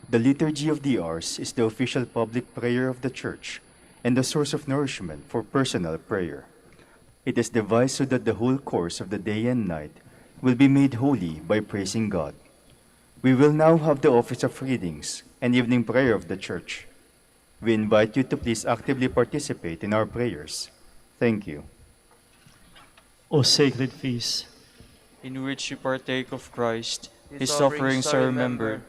The Liturgy of the Hours is the official public prayer of the Church and the source of nourishment for personal prayer. It is devised so that the whole course of the day and night will be made holy by praising God. We will now have the office of readings and evening prayer of the Church. We invite you to please actively participate in our prayers. Thank you. O sacred feast, in which we partake of Christ, His sufferings are remembered,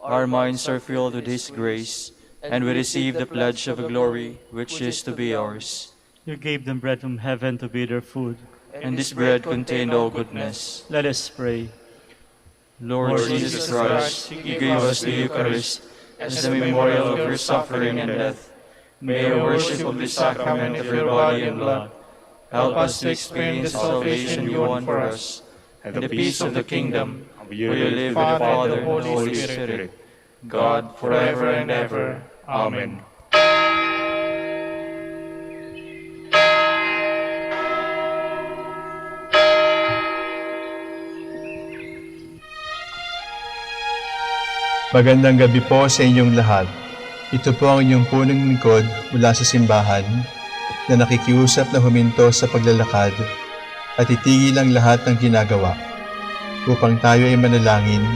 our minds are filled with His grace, and we receive the pledge of a glory which is to be ours. you gave them bread from heaven to be their food. And this bread contained all goodness. Let us pray. Lord Jesus Christ, you gave us the Eucharist as the memorial of your suffering and death. May our worship of the sacrament of your body and blood help us to experience the salvation you won for us, and the peace of the kingdom, where you live with the Father and the Holy Spirit, God, forever and ever. Amen. Magandang gabi po sa inyong lahat. Ito po ang inyong punong lingkod mula sa simbahan na nakikiusap na huminto sa paglalakad at itigil ang lahat ng ginagawa upang tayo ay manalangin.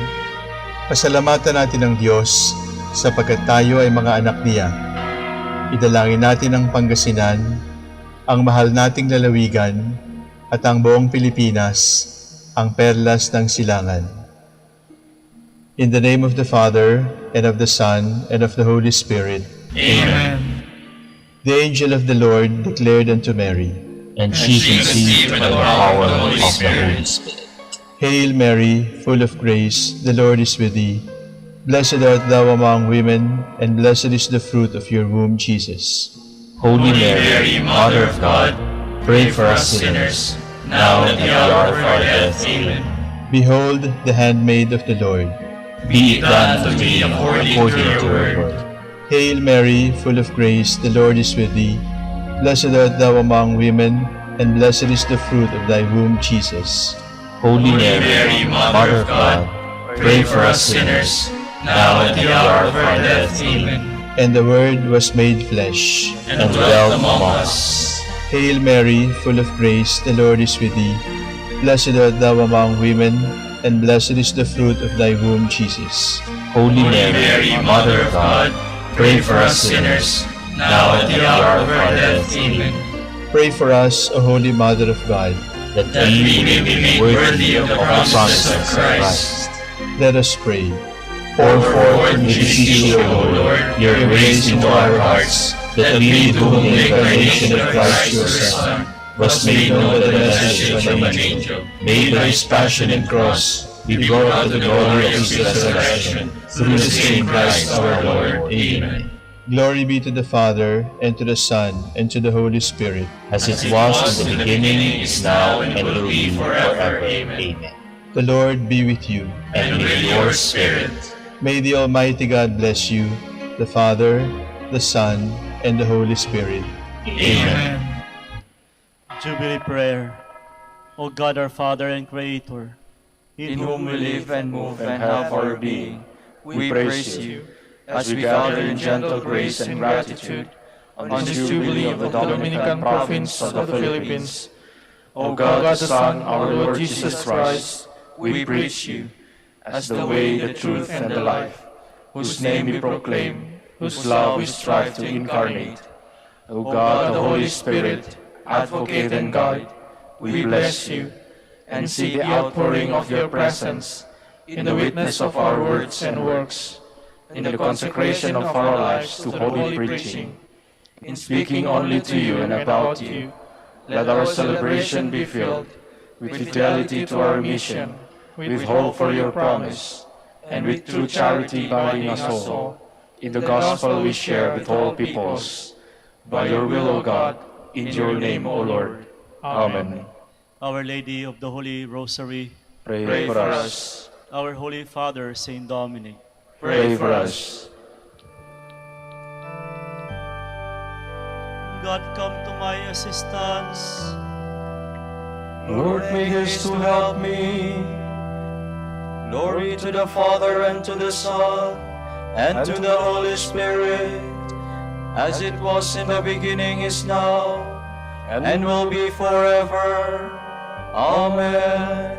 Pasalamatan natin ang Diyos sapagkat tayo ay mga anak niya. Idalangin natin ang Pangasinan, ang mahal nating lalawigan at ang buong Pilipinas, ang perlas ng silangan. In the name of the Father, and of the Son, and of the Holy Spirit. Amen. The angel of the Lord declared unto Mary, And she conceived by the power of the Holy Spirit. Hail Mary, full of grace, the Lord is with thee. Blessed art thou among women, and blessed is the fruit of your womb, Jesus. Holy Mary, Mother of God, pray for us sinners, now and at the hour of our death. Amen. Behold, the handmaid of the Lord. Be it done to me according to your word. Hail Mary, full of grace, the Lord is with thee. Blessed art thou among women, and blessed is the fruit of thy womb, Jesus. Holy Mary, Mother of God, pray for us sinners, now and at the hour of our death. Amen. And the Word was made flesh, And dwelt among us. Hail Mary, full of grace, the Lord is with thee. Blessed art thou among women, and blessed is the fruit of thy womb, Jesus. Holy Mary, Mother of God, pray for us sinners, now and at the hour of our death. Amen. Pray for us, O Holy Mother of God. That we may be made worthy of the promises of Christ. Let us pray. Pour forth, we beseech you, O Lord, your grace into our hearts, that we, to whom the incarnation of Christ your Son was made known by the message of an angel, made by his passion and cross, be brought to the glory of his resurrection, through the same Christ our Lord. Amen. Glory be to the Father, and to the Son, and to the Holy Spirit. As it was in the beginning, is now, and will be forever. Amen. The Lord be with you. And with your spirit. May the Almighty God bless you, the Father, the Son, and the Holy Spirit. Amen. Jubilee prayer. O God, our Father and Creator, In whom we live and move and have our being, we praise you, as we gather in gentle grace and gratitude on this Jubilee of the Dominican Province of the Philippines. O God, the Son, our Lord Jesus Christ, we preach you as the way, the truth, and the life, whose name we proclaim, whose love we strive to incarnate. O God, the Holy Spirit, Advocate and Guide, we bless you, and see the outpouring of your presence in the witness of our words and works, in the consecration of our lives to holy preaching, in speaking only to you and about you. Let our celebration be filled with fidelity to our mission, with hope for your promise, and with true charity binding us all in the gospel we share with all peoples. By your will, O God, in your name, O Lord. Amen. Our Lady of the Holy Rosary, Pray for us. our Holy Father, Saint Dominic, Pray for us. God, come to my assistance. Lord, make haste to help me. Glory to the Father, and to the Son, and to the Holy Spirit, as it was in the beginning, is now, and will be forever. Amen.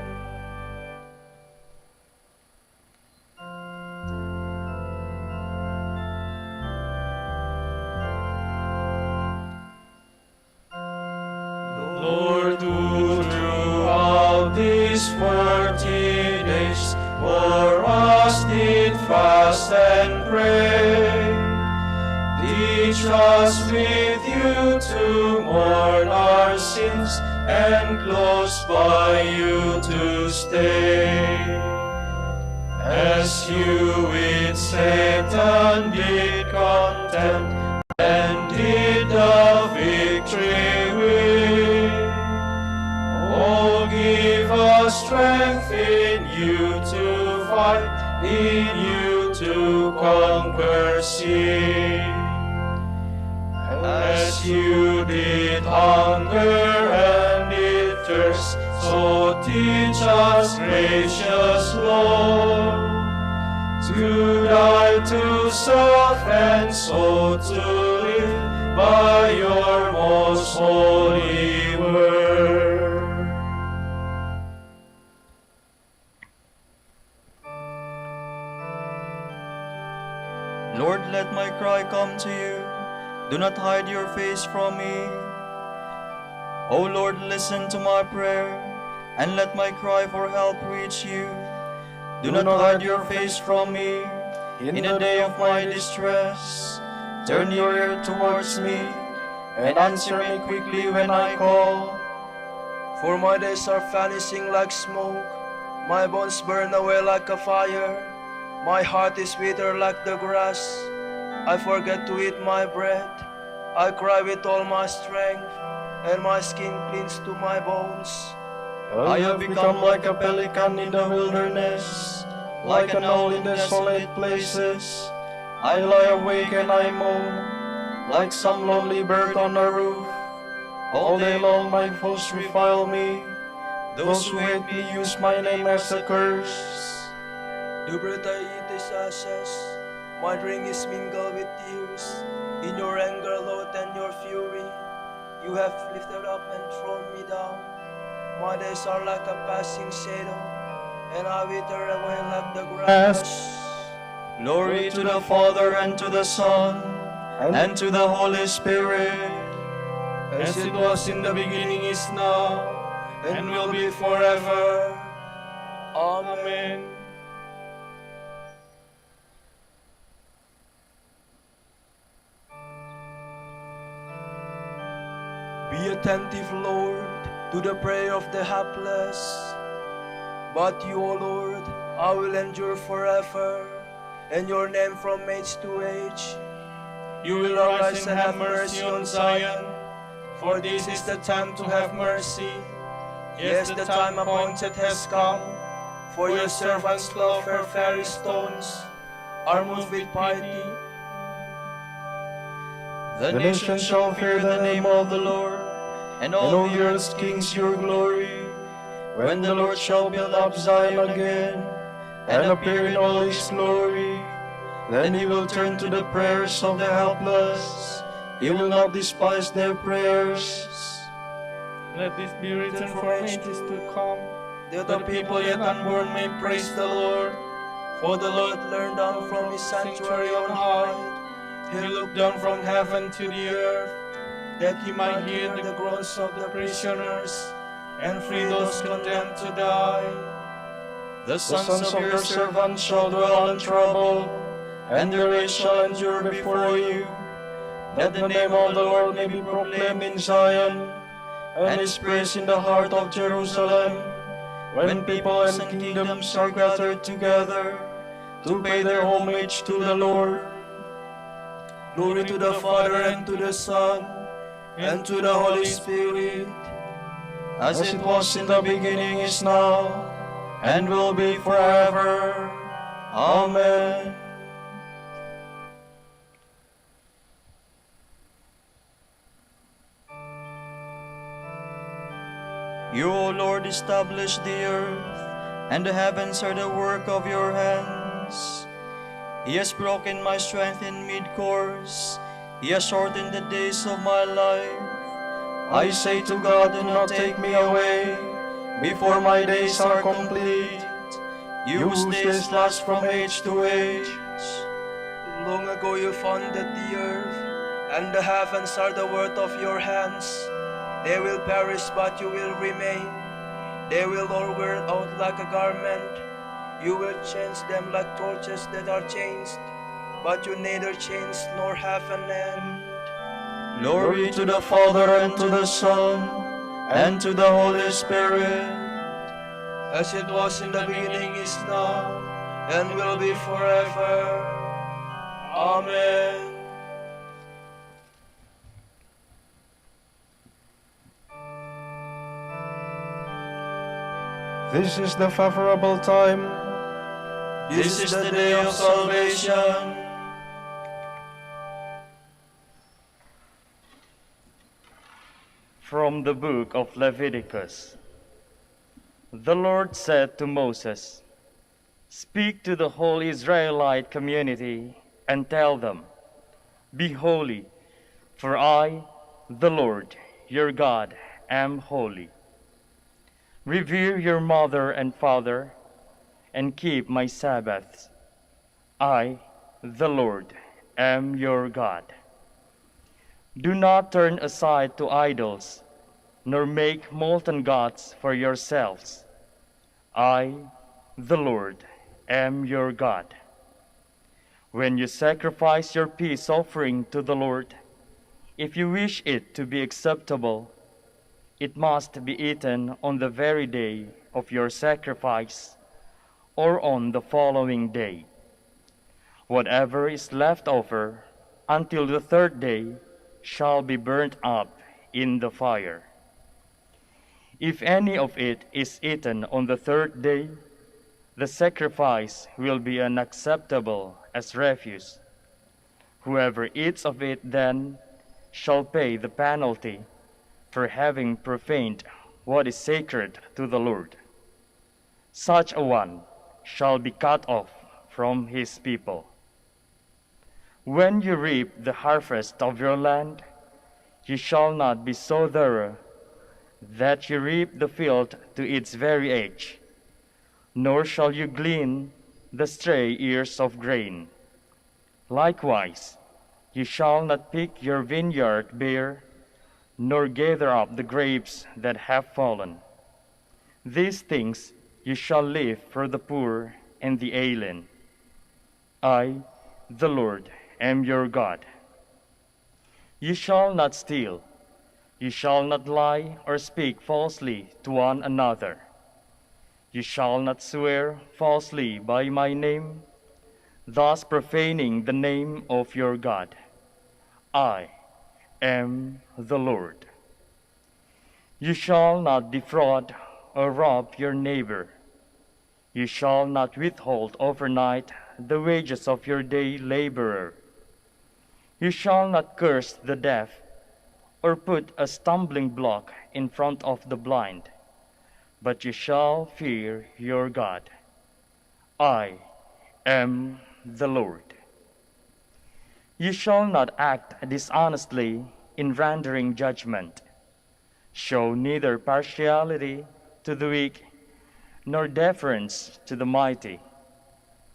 Lord, who throughout these 40 days for us did fast and pray, teach us with you to mourn our sins and close by you to stay. As you with Satan did contend and did the victory win, oh, give us strength in you to fight, in you to conquer sin. As you did hunger and did thirst, so teach us, gracious Lord, to die to self and so to live by your most holy word. Lord, let my cry come to you. Do not hide your face from me. O Lord, listen to my prayer, and let my cry for help reach you. Do not hide your face from me in the day of my distress. Turn your ear towards me, and answer me quickly when I call. For my days are vanishing like smoke, my bones burn away like a fire. My heart is withered like the grass, I forget to eat my bread. I cry with all my strength, and my skin clings to my bones. I have become like a pelican in the wilderness, like an owl in desolate places. I lie awake and I moan, like some lonely bird on a roof. All day long my foes revile me, those who hate me use my name as a curse. The bread I eat is ashes, my drink is mingled with tears. In your anger, Lord, and your fury, you have lifted up and thrown me down. My days are like a passing shadow, and I wither away like the grass. Glory to the Father, and to the Son, and to the Holy Spirit, As it was in the beginning, is now, and will be forever. Amen. Be attentive, Lord, to the prayer of the helpless. But you, O Lord, I will endure forever, and your name from age to age. You will arise and have mercy on Zion, for this is the time to have mercy. Yes, the time appointed has come, for your servants love her fairy stones, are moved with piety. the nations shall fear the name of the Lord, and all the earth's kings your glory. When the Lord shall build up Zion again, and appear in all his glory, then he will turn to the prayers of the helpless. He will not despise their prayers. Let this be written for ages to come, That the people yet unborn may praise the Lord. For the Lord learned down from his sanctuary on high. He looked down from heaven to the earth, that he might hear the groans of the prisoners, and free those condemned to die. The sons of your servants shall dwell in trouble, and their race shall endure before you, that the name of the Lord may be proclaimed in Zion, and his praise in the heart of Jerusalem, when people and kingdoms are gathered together to pay their homage to the Lord. Glory to the Father, and to the Son, and to the Holy Spirit, As it was in the beginning, is now, and will be forever. Amen. You, O Lord, established the earth, and the heavens are the work of your hands. He has broken my strength in mid-course. He has shortened the days of my life. I say to God, do not take me away before my days are complete. You whose days last from age to age. Long ago you founded the earth, and the heavens are the work of your hands. They will perish, but you will remain. They will all wear out like a garment. You will change them like torches that are changed, but you neither change nor have an end. Glory to the Father, and to the Son, and to the Holy Spirit, As it was in the beginning, is now, and will be forever. Amen. This is the favorable time. This is the day of salvation. From the book of Leviticus. The Lord said to Moses, "Speak to the whole Israelite community and tell them, 'Be holy, for I, the Lord, your God, am holy. Revere your mother and father, and keep my Sabbaths. I, the Lord, am your God. Do not turn aside to idols, nor make molten gods for yourselves. I, the Lord, am your God. When you sacrifice your peace offering to the Lord, if you wish it to be acceptable, it must be eaten on the very day of your sacrifice or on the following day. Whatever is left over until the third day shall be burnt up in the fire. If any of it is eaten on the third day, the sacrifice will be unacceptable as refuse. Whoever eats of it then shall pay the penalty for having profaned what is sacred to the Lord. Such a one shall be cut off from his people. When you reap the harvest of your land, you shall not be so thorough that you reap the field to its very edge, nor shall you glean the stray ears of grain. Likewise, you shall not pick your vineyard bare, nor gather up the grapes that have fallen. These things you shall leave for the poor and the alien. I, the Lord, am your God. You shall not steal. You shall not lie or speak falsely to one another. You shall not swear falsely by my name, thus profaning the name of your God. I am the Lord. You shall not defraud or rob your neighbor. You shall not withhold overnight the wages of your day laborer. You shall not curse the deaf or put a stumbling block in front of the blind, but you shall fear your God. I am the Lord. You shall not act dishonestly in rendering judgment. Show neither partiality to the weak nor deference to the mighty,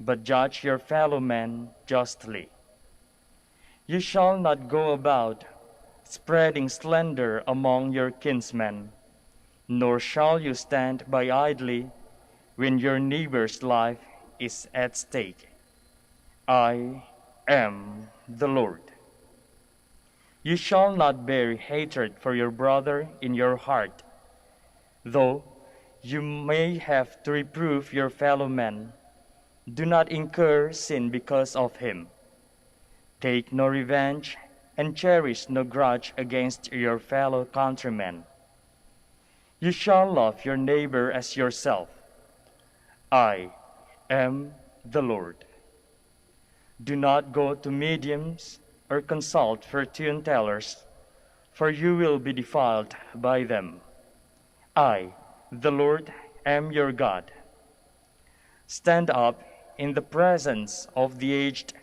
but judge your fellow men justly. You shall not go about spreading slander among your kinsmen, nor shall you stand by idly when your neighbor's life is at stake. I am the Lord. You shall not bear hatred for your brother in your heart, though you may have to reprove your fellow man. Do not incur sin because of him. Take no revenge and cherish no grudge against your fellow countrymen. You shall love your neighbor as yourself. I am the Lord. Do not go to mediums or consult fortune tellers, for you will be defiled by them. I, the Lord, am your God. Stand up in the presence of the aged,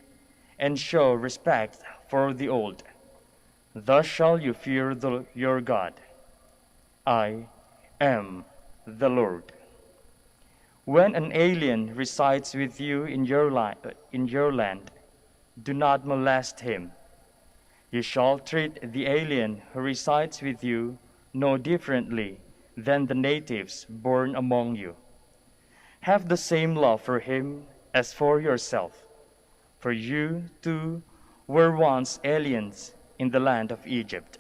and show respect for the old. Thus shall you fear your God. I am the Lord. When an alien resides with you in your land, do not molest him. You shall treat the alien who resides with you no differently than the natives born among you. Have the same love for him as for yourself, for you too were once aliens in the land of Egypt.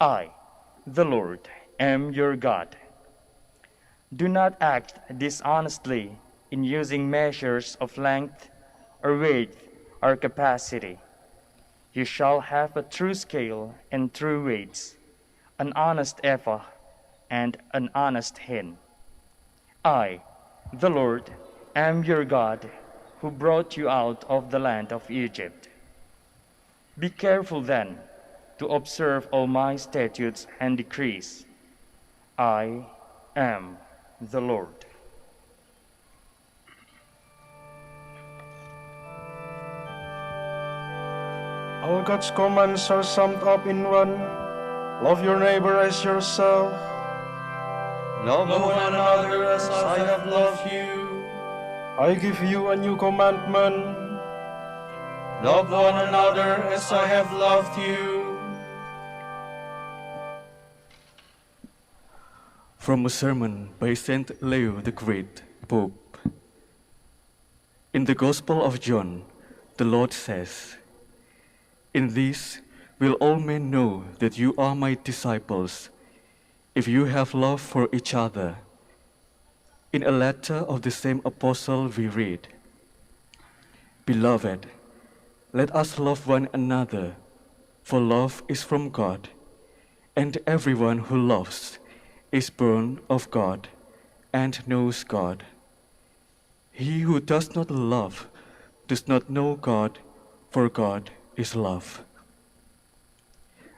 I, the Lord, am your God. Do not act dishonestly in using measures of length or weight or capacity. You shall have a true scale and true weights, an honest ephah and an honest hin. I, the Lord, am your God, who brought you out of the land of Egypt. Be careful then to observe all my statutes and decrees. I am the Lord. All God's commands are summed up in one. Love your neighbor as yourself. Love one another as I have loved you. I give you a new commandment. Love one another as I have loved you. From a sermon by Saint Leo the Great, Pope. In the Gospel of John, the Lord says, "In this will all men know that you are my disciples, if you have love for each other." In a letter of the same apostle we read, "Beloved, let us love one another, for love is from God, and everyone who loves is born of God and knows God. He who does not love does not know God, for God is love."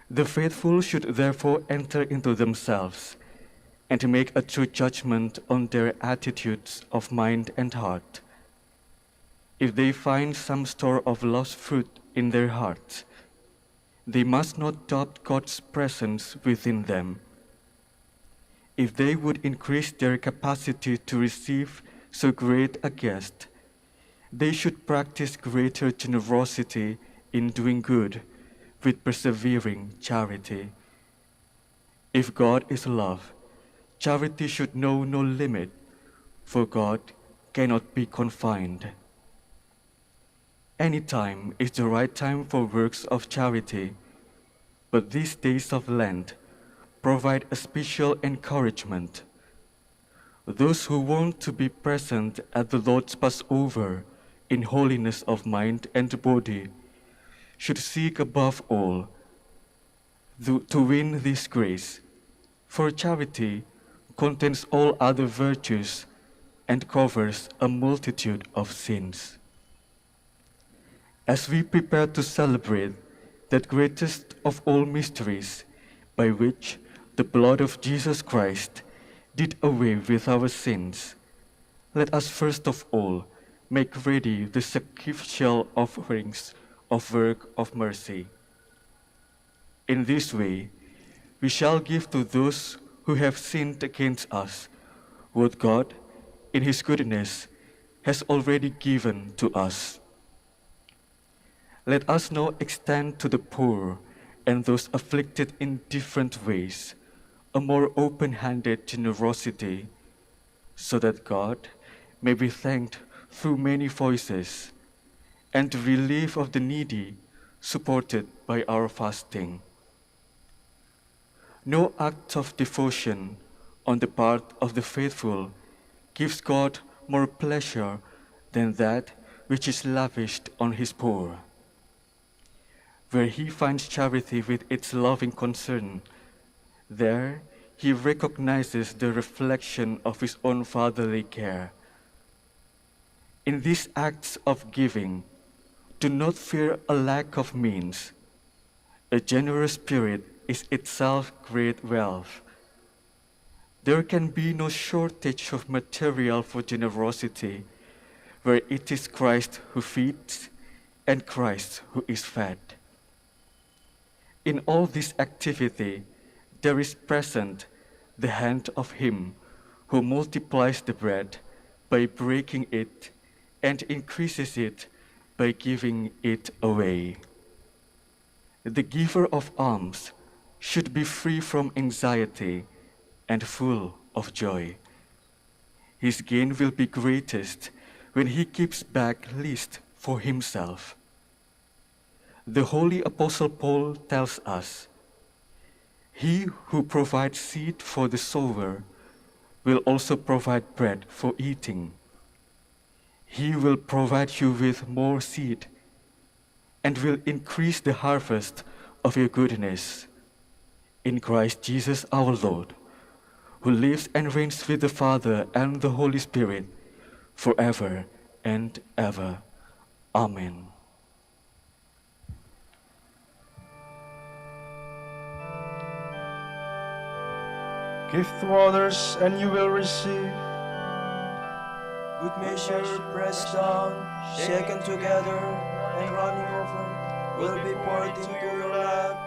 The faithful should therefore enter into themselves and make a true judgment on their attitudes of mind and heart. If they find some store of lost fruit in their hearts, they must not doubt God's presence within them. If they would increase their capacity to receive so great a guest, they should practice greater generosity in doing good with persevering charity. If God is love, charity should know no limit, for God cannot be confined. Any time is the right time for works of charity, but these days of Lent provide a special encouragement. Those who want to be present at the Lord's Passover in holiness of mind and body should seek above all to win this grace, for charity contains all other virtues and covers a multitude of sins. As we prepare to celebrate that greatest of all mysteries, by which the blood of Jesus Christ did away with our sins, let us first of all make ready the sacrificial offerings of work of mercy. In this way, we shall give to those who have sinned against us what God, in His goodness, has already given to us. Let us now extend to the poor and those afflicted in different ways a more open-handed generosity, so that God may be thanked through many voices, and the relief of the needy supported by our fasting. No act of devotion on the part of the faithful gives God more pleasure than that which is lavished on His poor. Where He finds charity with its loving concern, there He recognizes the reflection of His own fatherly care. In these acts of giving, do not fear a lack of means. A generous spirit is itself great wealth. There can be no shortage of material for generosity where it is Christ who feeds and Christ who is fed. In all this activity, there is present the hand of Him who multiplies the bread by breaking it and increases it by giving it away. The giver of alms should be free from anxiety and full of joy. His gain will be greatest when he keeps back least for himself. The Holy Apostle Paul tells us, "He who provides seed for the sower will also provide bread for eating. He will provide you with more seed and will increase the harvest of your goodness. In Christ Jesus our Lord, who lives and reigns with the Father and the Holy Spirit, forever and ever. Amen." Give to others, and you will receive. Good measure, pressed down, shaken together, and running over, will be poured into your lap.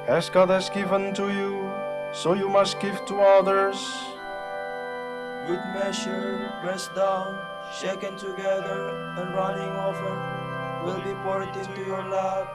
As God has given to you, so you must give to others. Good measure, pressed down, shaken together, and running over, will be poured into your lap.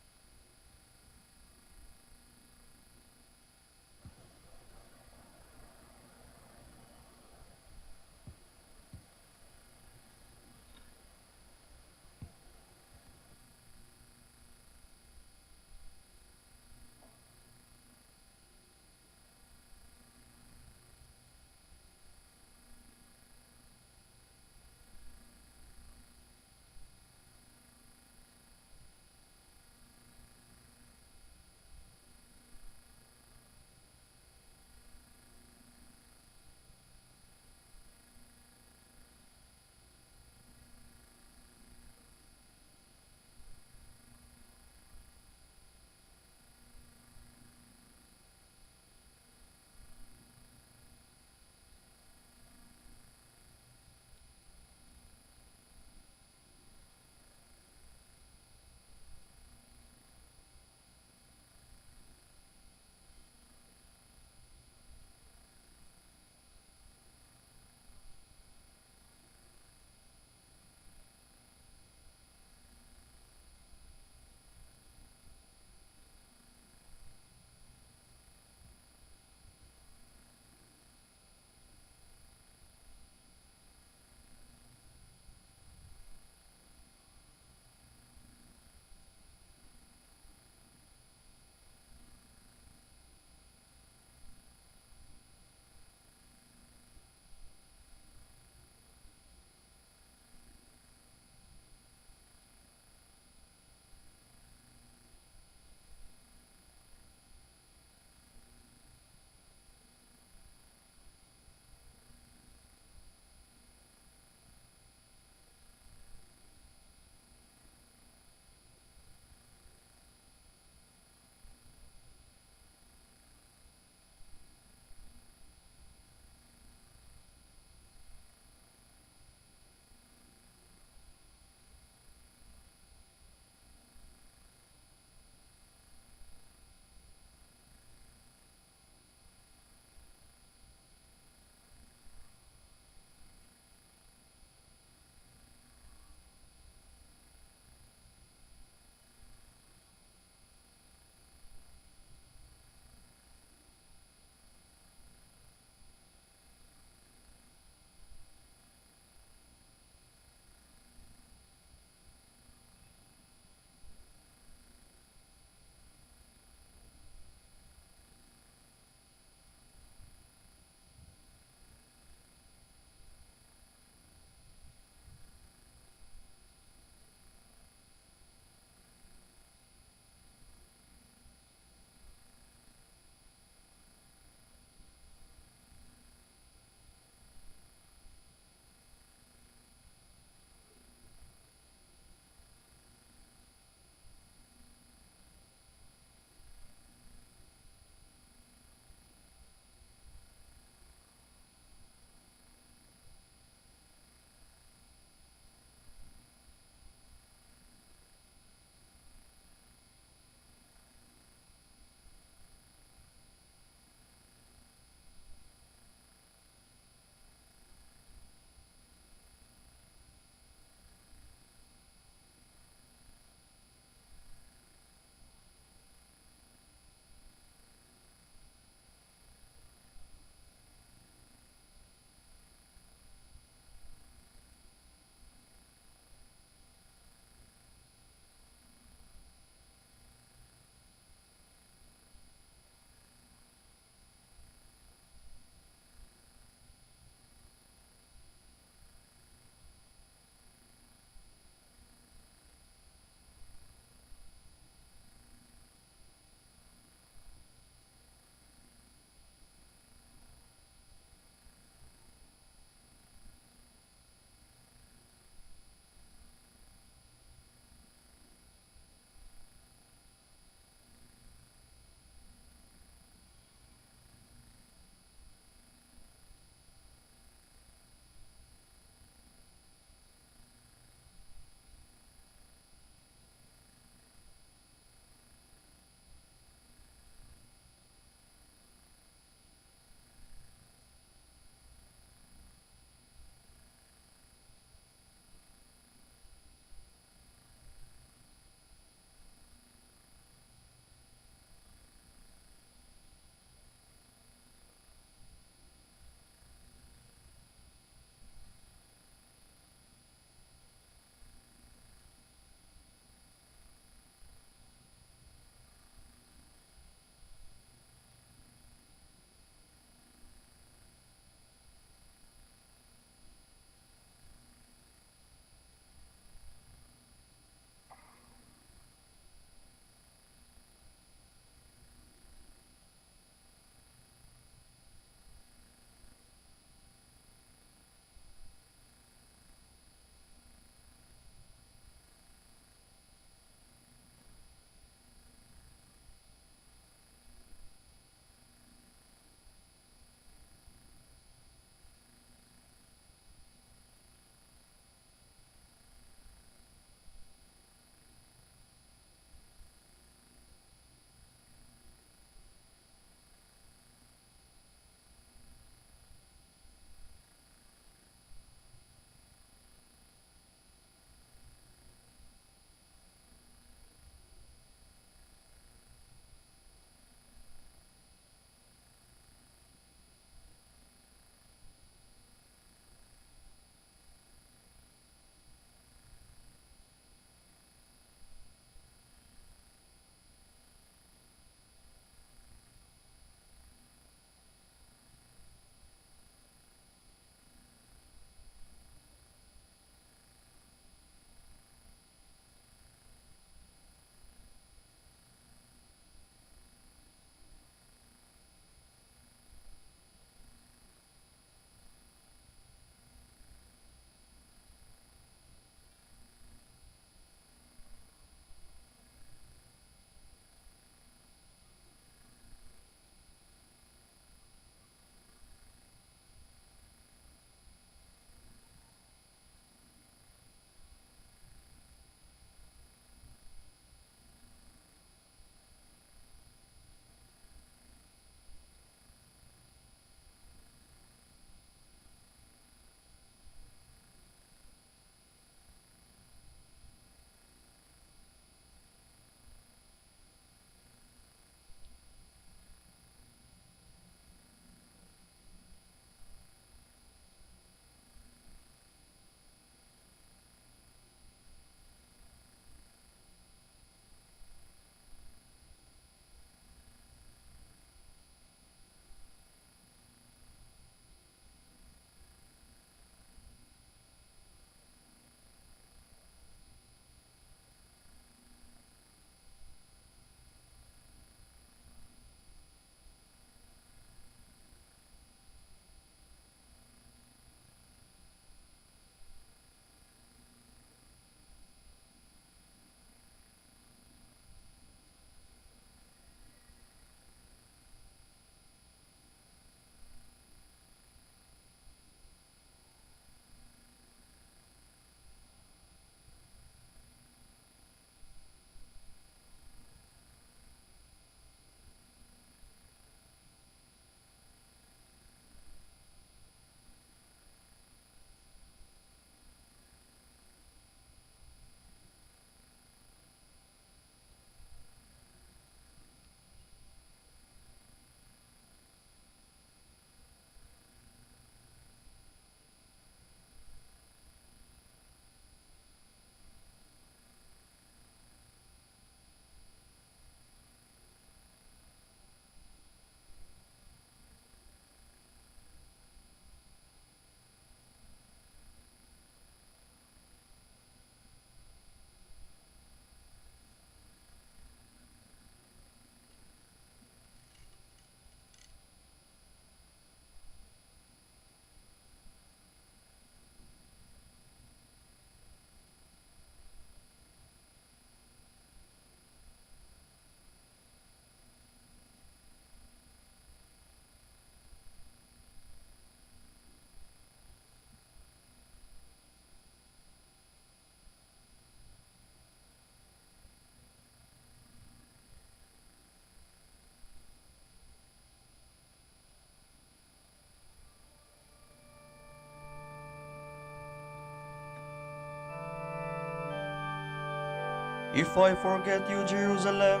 If I forget you, Jerusalem,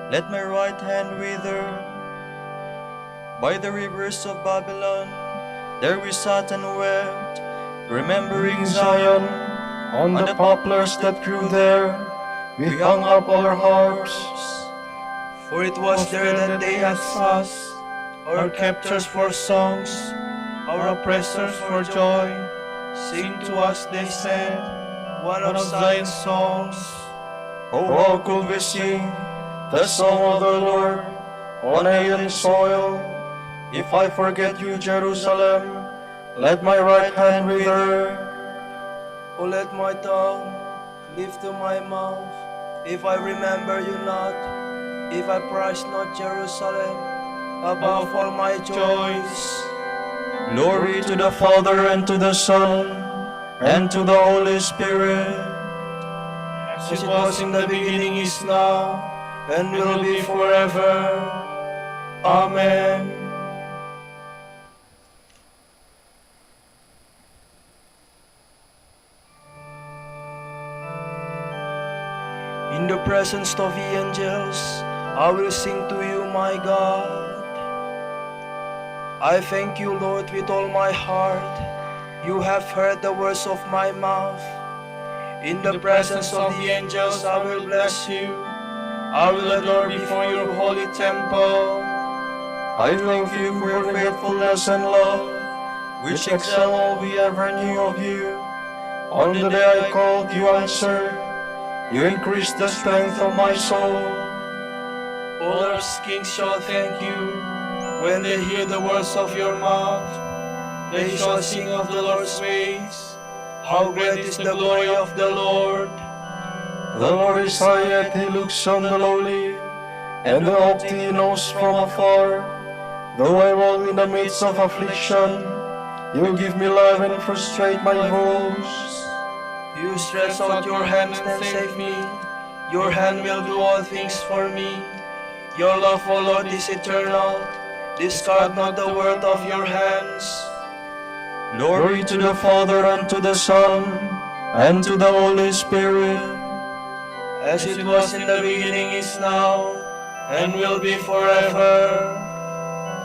let my right hand wither. By the rivers of Babylon, there we sat and wept, remembering Zion. On the poplars that grew there, we hung up our harps. For it was there that they had us, our captors for songs, our oppressors for joy. Sing to us, they said, one of Zion's songs. Oh, how could we sing the song of the Lord on alien soil? If I forget you, Jerusalem, let my right hand wither. O let my tongue lift to my mouth, if I remember you not, if I prize not Jerusalem above all my joys. Glory to the Father, and to the Son, and to the Holy Spirit. As it was in the beginning, is now, and will be forever. Amen. In the presence of the angels, I will sing to you, my God. I thank you, Lord, with all my heart. You have heard the words of my mouth. In the presence of the angels, I will bless you. I will adore before your holy temple. I thank you for your faithfulness and love, which excel all we ever knew of you. On the day I called, you answered. You increased the strength of my soul. All earth's kings shall thank you when they hear the words of your mouth. They shall sing of the Lord's ways. How great is the glory of the Lord! The Lord is high, yet he looks on the lowly, and the haughty he knows from afar. Though I walk in the midst of affliction, you give me life and frustrate my hopes. You stretch out your hands and save me. Your hand will do all things for me. Your love, O Lord, is eternal. Discard not the word of your hands. Glory to the Father, and to the Son, and to the Holy Spirit. As it was in the beginning, is now, and will be forever.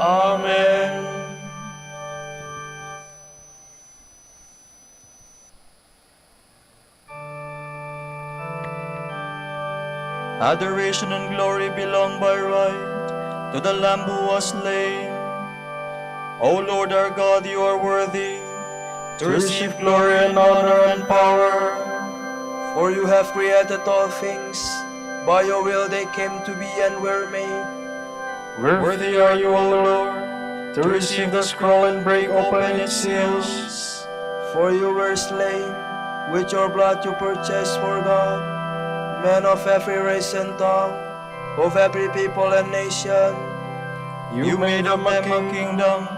Amen. Adoration and glory belong by right to the Lamb who was slain. O Lord our God, you are worthy to receive glory and honor and power. For you have created all things. By your will they came to be and were made. Worthy are you, O Lord, to receive the scroll and break open its seals. For you were slain, with your blood you purchased for God men of every race and tongue, of every people and nation. You made of them a kingdom,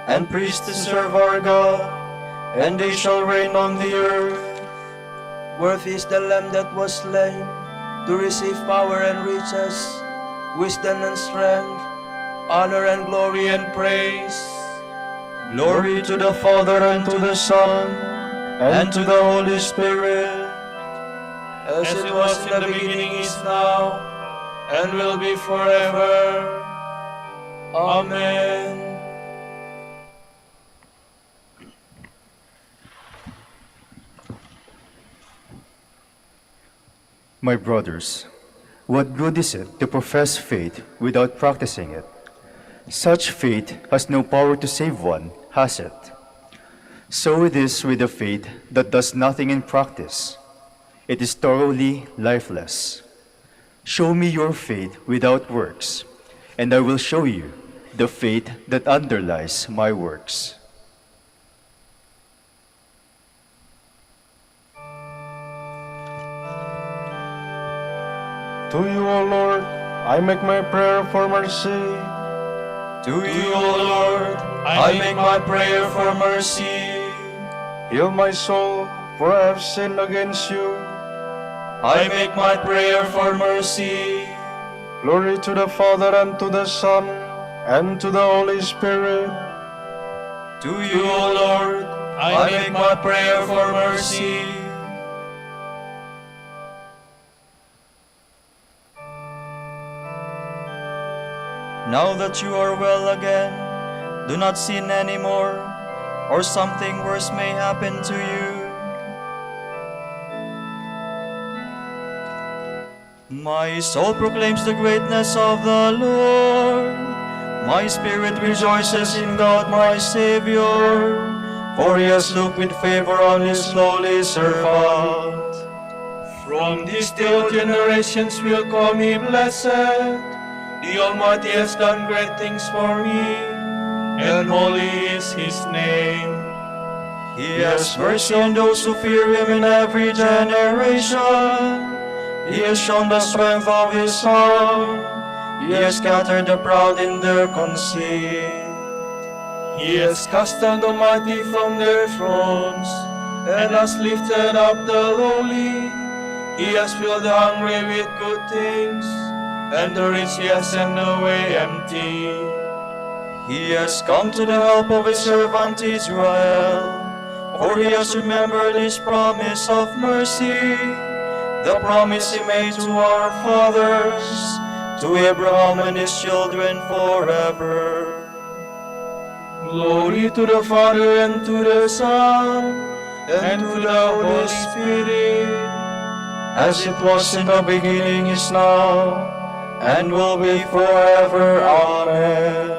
and priests to serve our God, and they shall reign on the earth. Worthy is the Lamb that was slain, to receive power and riches, wisdom and strength, honor and glory and praise. Glory to the Father, and to the Son, and to the Holy Spirit. As it was in the beginning, is now, and will be forever. Amen. My brothers, what good is it to profess faith without practicing it? Such faith has no power to save one, has it? So it is with the faith that does nothing in practice. It is thoroughly lifeless. Show me your faith without works, and I will show you the faith that underlies my works. To you, O Lord, I make my prayer for mercy. To you, O Lord, I make my prayer for mercy. Heal my soul, for I have sinned against you. I make my prayer for mercy. Glory to the Father, and to the Son, and to the Holy Spirit. To you, O Lord, I make my prayer for mercy. Now that you are well again, do not sin anymore, or something worse may happen to you. My soul proclaims the greatness of the Lord. My spirit rejoices in God my Savior, for he has looked with favor on his lowly servant. From this day all generations will call me blessed. The Almighty has done great things for me, and holy is his name. He has mercy on those who fear him in every generation. He has shown the strength of his arm. He has scattered the proud in their conceit. He has cast down the mighty from their thrones, and has lifted up the lowly. He has filled the hungry with good things, and the rich he has sent away empty. He has come to the help of his servant Israel, for he has remembered his promise of mercy, the promise he made to our fathers, to Abraham and his children forever. Glory to the Father, and to the Son, and to the Holy Spirit, as it was in the beginning, is now, and will be forever. Amen.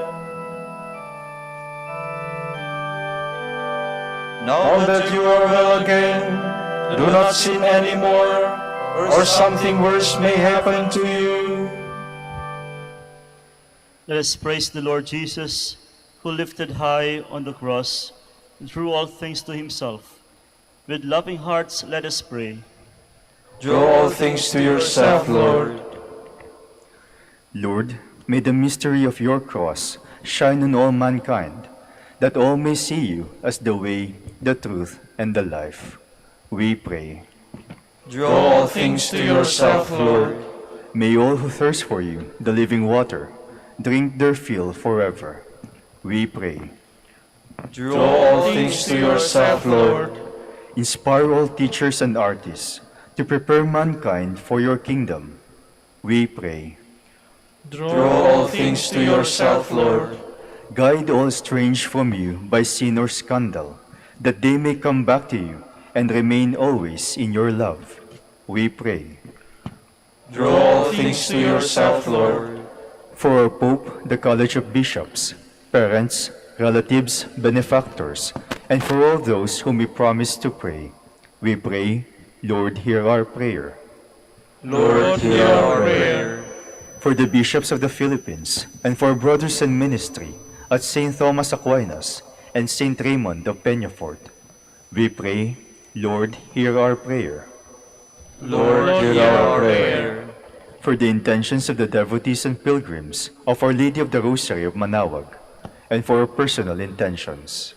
Now that you are well again, do not sin anymore, or something worse may happen to you. Let us praise the Lord Jesus, who lifted high on the cross and threw all things to himself. With loving hearts, let us pray. Draw all things to yourself, Lord. Lord, may the mystery of your cross shine on all mankind, that all may see you as the way, the truth, and the life. We pray. Draw all things to yourself, Lord. May all who thirst for you, the living water, drink their fill forever. We pray. Draw all things to yourself, Lord. Inspire all teachers and artists to prepare mankind for your kingdom. We pray. Draw all things to yourself, Lord. Guide all estranged from you by sin or scandal, that they may come back to you and remain always in your love. We pray. Draw all things to yourself, Lord. For our Pope, the College of Bishops, parents, relatives, benefactors, and for all those whom we promise to pray, we pray, Lord, hear our prayer. Lord, hear our prayer. For the bishops of the Philippines, and for brothers in ministry at St. Thomas Aquinas and St. Raymond of Peñafort, we pray, Lord, hear our prayer. Lord, hear our prayer. For the intentions of the devotees and pilgrims of Our Lady of the Rosary of Manaoag, and for our personal intentions.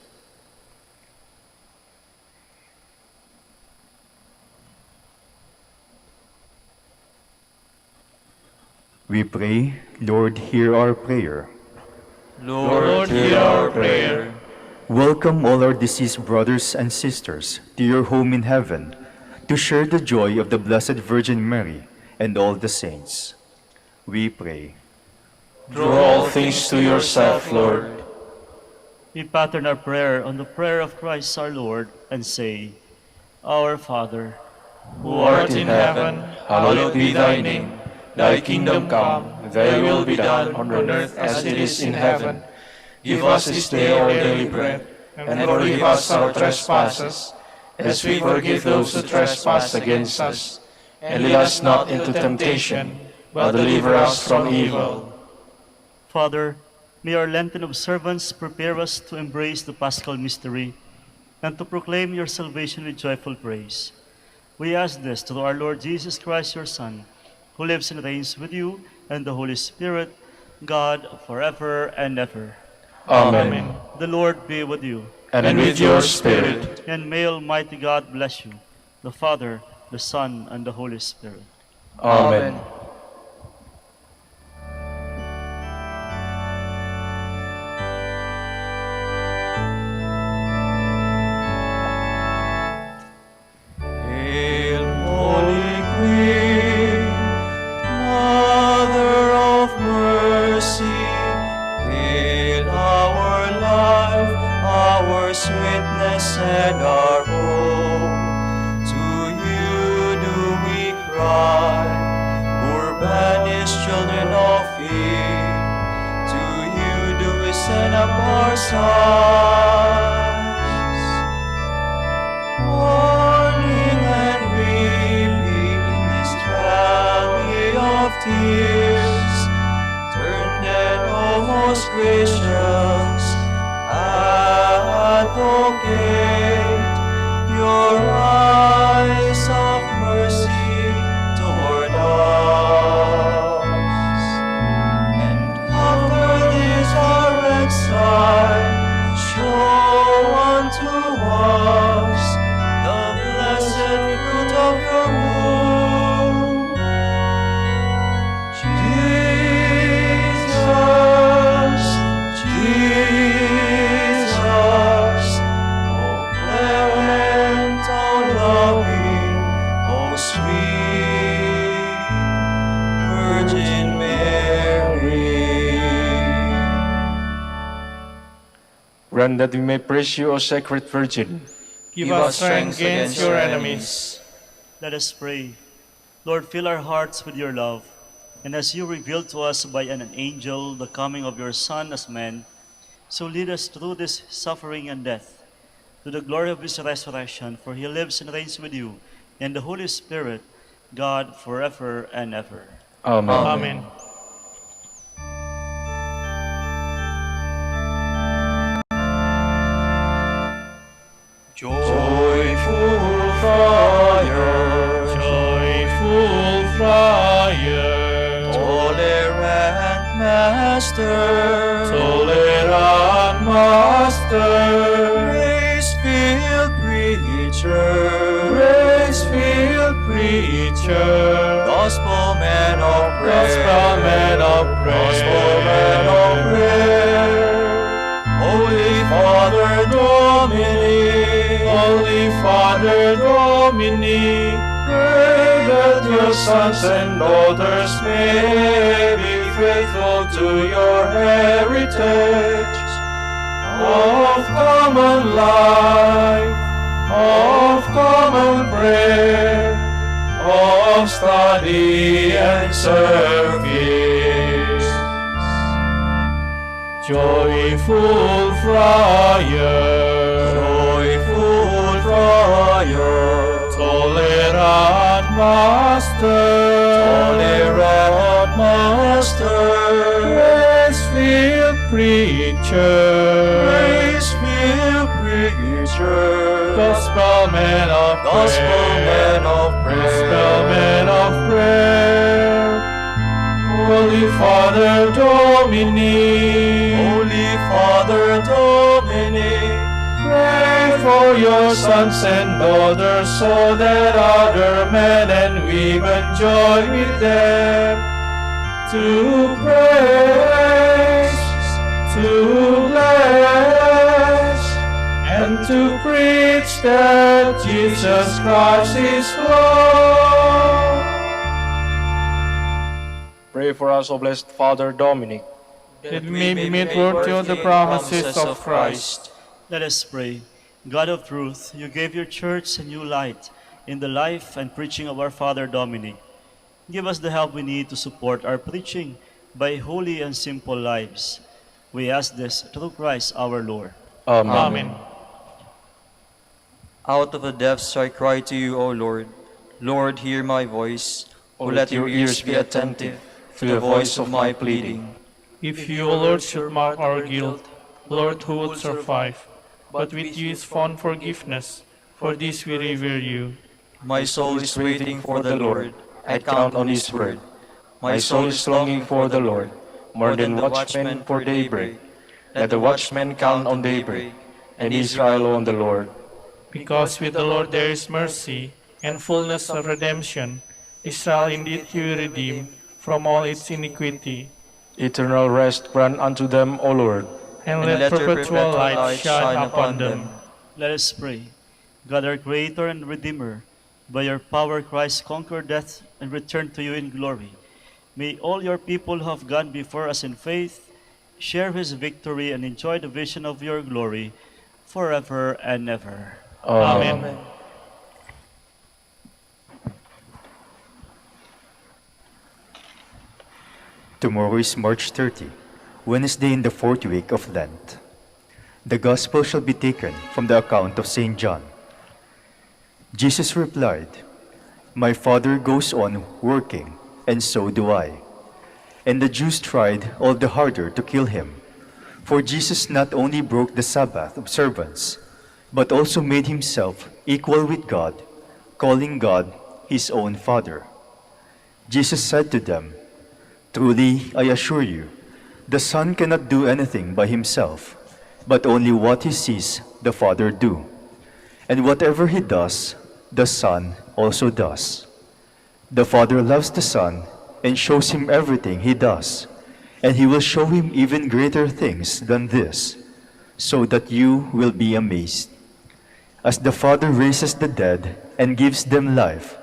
We pray, Lord, hear our prayer. Lord, hear our prayer. Welcome all our deceased brothers and sisters to your home in heaven, to share the joy of the Blessed Virgin Mary and all the saints. We pray. Draw all things to yourself, Lord. We pattern our prayer on the prayer of Christ our Lord and say, Our Father, Who art in heaven, hallowed be thy name. Thy kingdom come, thy will be done on earth as it is in heaven. Give us this day our daily bread, and forgive us our trespasses, as we forgive those who trespass against us. And lead us not into temptation, but deliver us from evil. Father, may our Lenten observance prepare us to embrace the Paschal mystery and to proclaim your salvation with joyful praise. We ask this through our Lord Jesus Christ, your Son, who lives and reigns with you and the Holy Spirit, God, forever and ever. Amen. The Lord be with you. And with your spirit. And may Almighty God bless you, the Father, the Son, and the Holy Spirit. Amen. Hail, Holy Queen, Mother of Mercy. fortress and our hope. To you do we cry, poor banished children of Eve. To you do we send up our sighs, mourning and weeping in this valley of tears. Turn then, O most gracious Advocate, your eyes of mercy toward us. And after this our exile, show unto us the blessed fruit of your womb, Jesus, Jesus, O clement, O loving, O sweet Virgin Mary. Grant that we may praise you, O Sacred Virgin. Give us strength against your enemies. Let us pray. Lord, fill our hearts with your love, and as you revealed to us by an angel the coming of your Son as man, so lead us through this suffering and death to the glory of his resurrection, for he lives and reigns with you and the Holy Spirit, God, forever and ever. Amen. Amen. Joyful friar, Joyful friar, tolerant master, tolerant master, grace-filled preacher, grace-filled preacher, gospel man of prayer, gospel man of gospel man prayer, of prayer, Holy Father Dominic, Holy Father Dominic, pray that your sons and daughters may be faithful to your heritage of common life, of common prayer, of study and service. Joyful friar, joyful friar, tolerant master, tolerant master, grace-filled preacher, grace-filled preacher, gospel man of gospel man of prayer, gospel man of prayer, Holy Father Dominic, Holy Father Dominic, pray for your sons and daughters so that other men and women join with them to praise, to bless, and to preach that Jesus Christ is Lord. Pray for us, O blessed Father Dominic. That we may meet worthy of the promises of Christ. Let us pray. God of truth, you gave your church a new light in the life and preaching of our Father Dominic. Give us the help we need to support our preaching by holy and simple lives. We ask this through Christ our Lord. Amen. Amen. out of the depths I cry to you, O Lord. Lord, hear my voice. O let your ears be attentive to the voice of my pleading. If you, O Lord, should mark our guilt, Lord, who would survive? But with you is found forgiveness. For this we revere you. My soul is waiting for the Lord. I count on his word. My soul is longing for the Lord, more than the watchmen for daybreak. Let the watchmen count on daybreak, and Israel on the Lord. Because with the Lord there is mercy and fullness of redemption. Israel indeed he will redeem from all its iniquity. Eternal rest grant unto them, O Lord. And let perpetual light shine upon them. Let us pray. God, our Creator and Redeemer, by your power Christ conquered death and returned to you in glory. May all your people who have gone before us in faith share his victory and enjoy the vision of your glory forever and ever. Amen. Tomorrow is March 30, Wednesday in the fourth week of Lent. The Gospel shall be taken from the account of St. John. Jesus replied, "My Father goes on working, and so do I." And the Jews tried all the harder to kill him. For Jesus not only broke the Sabbath observance, but also made himself equal with God, calling God his own Father. Jesus said to them, "Truly, I assure you, the Son cannot do anything by himself, but only what he sees the Father do. And whatever he does, the Son also does. The Father loves the Son and shows him everything he does, and he will show him even greater things than this, so that you will be amazed. As the Father raises the dead and gives them life,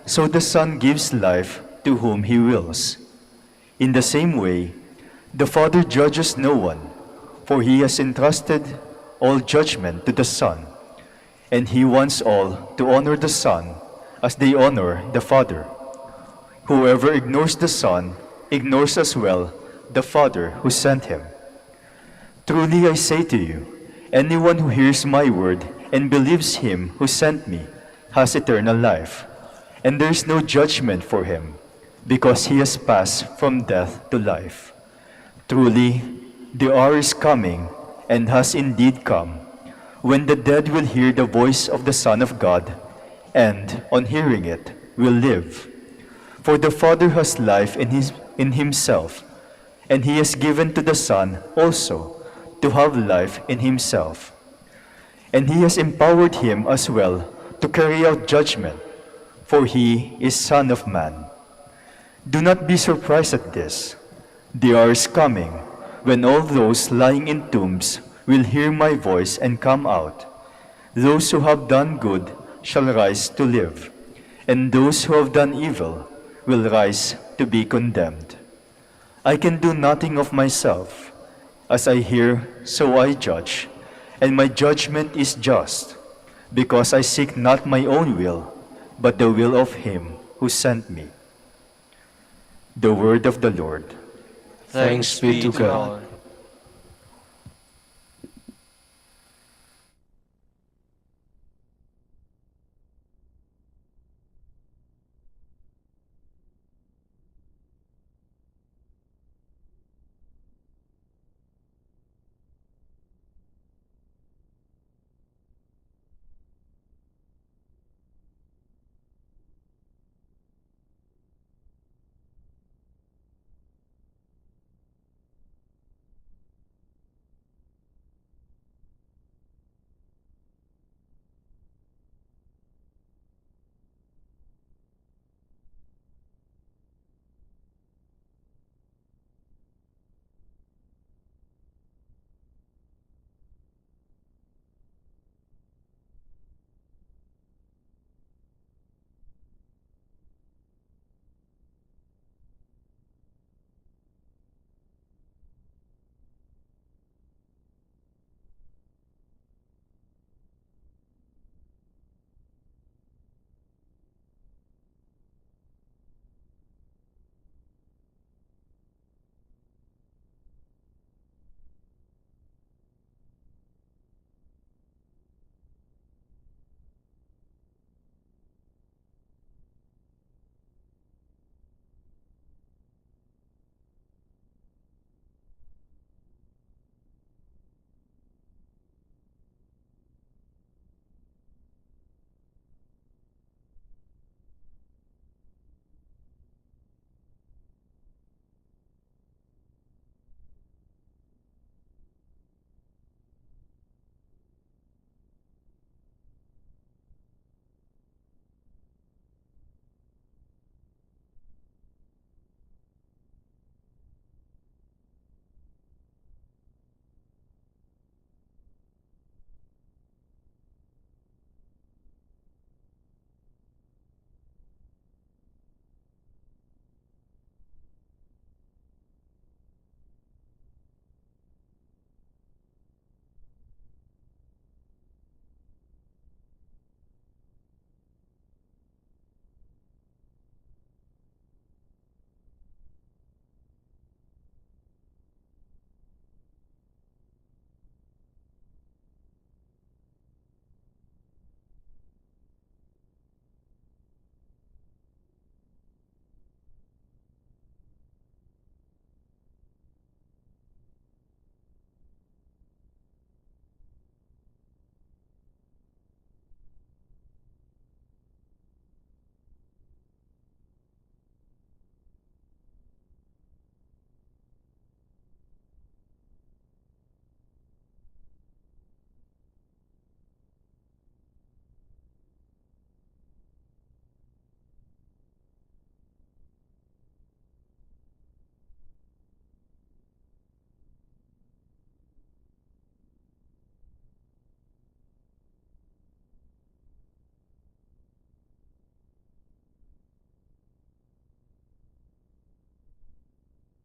so the Son gives life to whom he wills. In the same way, the Father judges no one, for he has entrusted all judgment to the Son, and he wants all to honor the Son as they honor the Father. Whoever ignores the Son ignores as well the Father who sent him. Truly I say to you, anyone who hears my word and believes him who sent me has eternal life, and there is no judgment for him, because he has passed from death to life. Truly, the hour is coming, and has indeed come, when the dead will hear the voice of the Son of God, and, on hearing it, will live. For the Father has life in himself, and he has given to the Son also to have life in himself. And he has empowered him as well to carry out judgment, for he is Son of Man. Do not be surprised at this. The hour is coming when all those lying in tombs will hear my voice and come out. Those who have done good shall rise to live, and those who have done evil will rise to be condemned. I can do nothing of myself. As I hear, so I judge, and my judgment is just, because I seek not my own will, but the will of him who sent me." The word of the Lord. Thanks be to God.